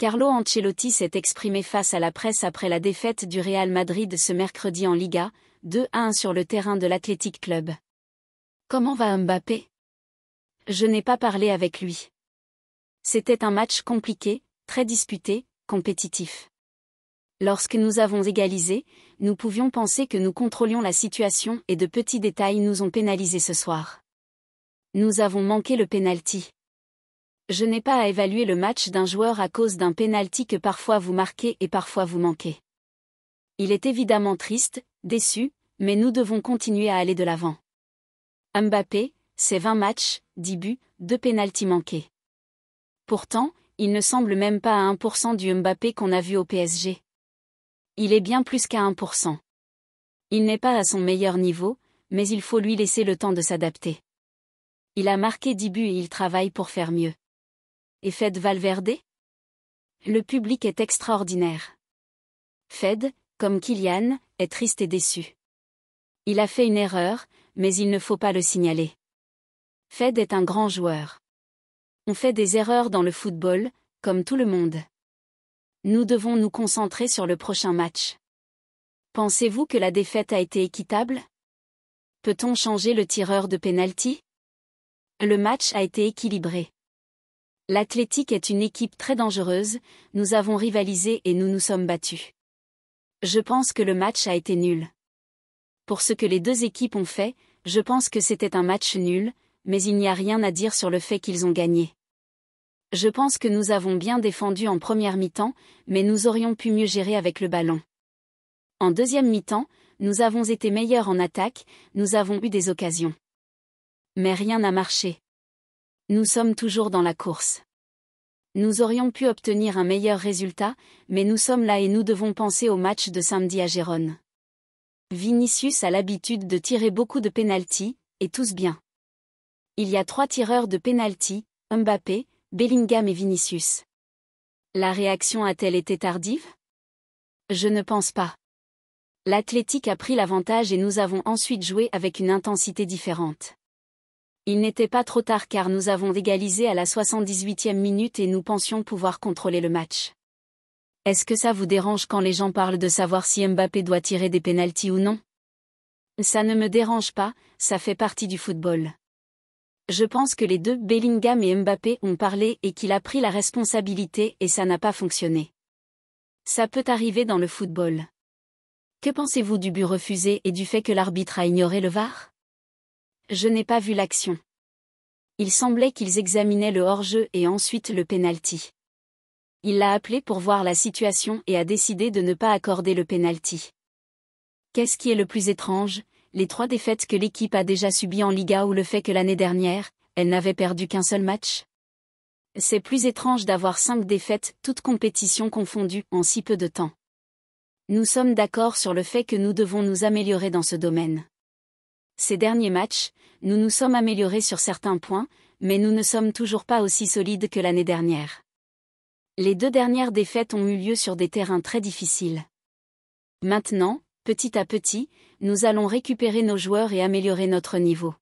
Carlo Ancelotti s'est exprimé face à la presse après la défaite du Real Madrid ce mercredi en Liga, 2-1 sur le terrain de l'Athletic Club. Comment va Mbappé? Je n'ai pas parlé avec lui. C'était un match compliqué, très disputé, compétitif. Lorsque nous avons égalisé, nous pouvions penser que nous contrôlions la situation et de petits détails nous ont pénalisés ce soir. Nous avons manqué le penalty. Je n'ai pas à évaluer le match d'un joueur à cause d'un penalty que parfois vous marquez et parfois vous manquez. Il est évidemment triste, déçu, mais nous devons continuer à aller de l'avant. Mbappé, c'est 20 matchs, 10 buts, 2 pénaltys manqués. Pourtant, il ne semble même pas à 1% du Mbappé qu'on a vu au PSG. Il est bien plus qu'à 1%. Il n'est pas à son meilleur niveau, mais il faut lui laisser le temps de s'adapter. Il a marqué 10 buts et il travaille pour faire mieux. Et Fede Valverde? Le public est extraordinaire. Fede, comme Kylian, est triste et déçu. Il a fait une erreur, mais il ne faut pas le signaler. Fede est un grand joueur. On fait des erreurs dans le football, comme tout le monde. Nous devons nous concentrer sur le prochain match. Pensez-vous que la défaite a été équitable? Peut-on changer le tireur de penalty? Le match a été équilibré. L'Athletic est une équipe très dangereuse, nous avons rivalisé et nous nous sommes battus. Je pense que le match a été nul. Pour ce que les deux équipes ont fait, je pense que c'était un match nul, mais il n'y a rien à dire sur le fait qu'ils ont gagné. Je pense que nous avons bien défendu en première mi-temps, mais nous aurions pu mieux gérer avec le ballon. En deuxième mi-temps, nous avons été meilleurs en attaque, nous avons eu des occasions. Mais rien n'a marché. Nous sommes toujours dans la course. Nous aurions pu obtenir un meilleur résultat, mais nous sommes là et nous devons penser au match de samedi à Gérone. Vinicius a l'habitude de tirer beaucoup de pénaltys, et tous bien. Il y a 3 tireurs de pénalty, Mbappé, Bellingham et Vinicius. La réaction a-t-elle été tardive? Je ne pense pas. L'Athletic a pris l'avantage et nous avons ensuite joué avec une intensité différente. Il n'était pas trop tard car nous avons égalisé à la 78e minute et nous pensions pouvoir contrôler le match. Est-ce que ça vous dérange quand les gens parlent de savoir si Mbappé doit tirer des pénaltys ou non? Ça ne me dérange pas, ça fait partie du football. Je pense que les deux, Bellingham et Mbappé, ont parlé et qu'il a pris la responsabilité et ça n'a pas fonctionné. Ça peut arriver dans le football. Que pensez-vous du but refusé et du fait que l'arbitre a ignoré le VAR? Je n'ai pas vu l'action. Il semblait qu'ils examinaient le hors-jeu et ensuite le penalty. Il l'a appelé pour voir la situation et a décidé de ne pas accorder le penalty. Qu'est-ce qui est le plus étrange, les 3 défaites que l'équipe a déjà subies en Liga ou le fait que l'année dernière, elle n'avait perdu qu'un seul match? C'est plus étrange d'avoir 5 défaites, toutes compétitions confondues, en si peu de temps. Nous sommes d'accord sur le fait que nous devons nous améliorer dans ce domaine. Ces derniers matchs, nous nous sommes améliorés sur certains points, mais nous ne sommes toujours pas aussi solides que l'année dernière. Les 2 dernières défaites ont eu lieu sur des terrains très difficiles. Maintenant, petit à petit, nous allons récupérer nos joueurs et améliorer notre niveau.